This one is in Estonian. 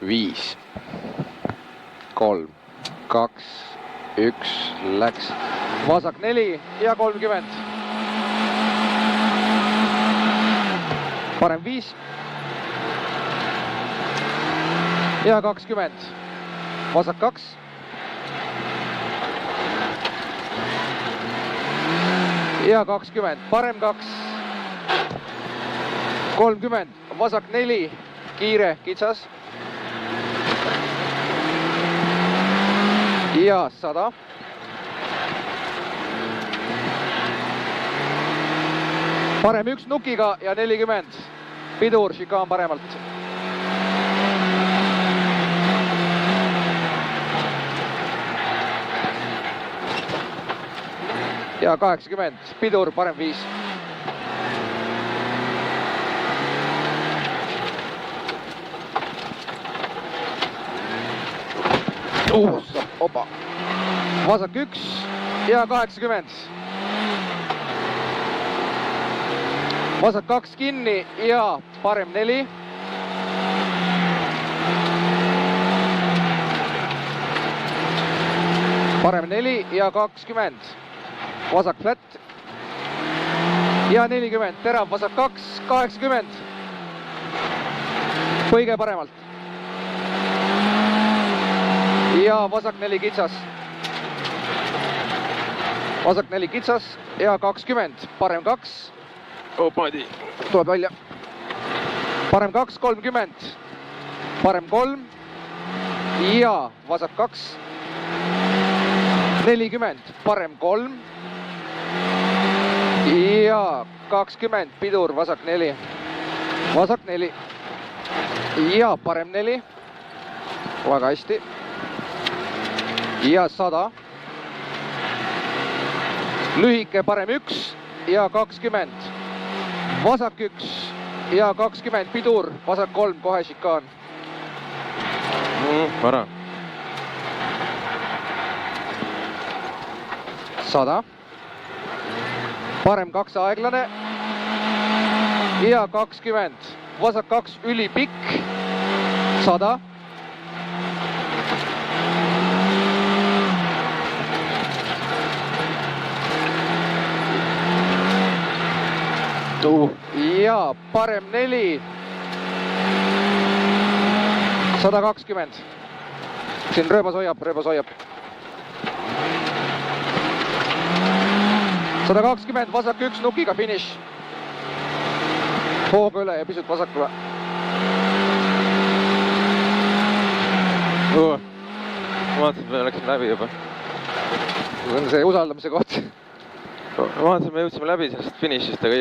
5, 3, 2, 1, läks. Vasak 4 ja 30. Parem 5 ja 20. Vasak 2. Ja 20, parem 2. 30, vasak 4, kiire, kitsas. Ja 100. Parem 1 nukiga ja 40. Pidur, šikaan paremalt. Ja 80, pidur, parem 5. Opa. Vasak 1 ja 80. Vasak 2 kinni ja parem 4. Parem 4 ja 20. Vasak flat. Ja 40, terav, vasak 2, 80. Põige paremalt. Ja vasak 4 kitsas. Vasak 4 kitsas ja 20, parem 2. Opadi. Tuleb välja. Parem 2, 30. Parem 3. Ja vasak 2. 40, parem 3. Ja 20, pidur, vasak 4. Vasak 4. Ja parem 4. Väga hästi. Ja 100. Lühike, parem 1 ja 20. Vasak 1 ja 20, pidur, vasak 3, kohe šikaan. Vara. 100. Parem 2 aeglane. Ja 20. Vasak 2 ülipikk. 100. Ja parem 4. 120. Siin rööbas hoiab. 120, vasak 1 nukiga finiš. Hooga üle ja pisut vasakule. Ma vaatasin, et me läksime läbi juba. See on see usaldamise koht. Ma vaatasin, et me jõudsime läbi sellest finišist, aga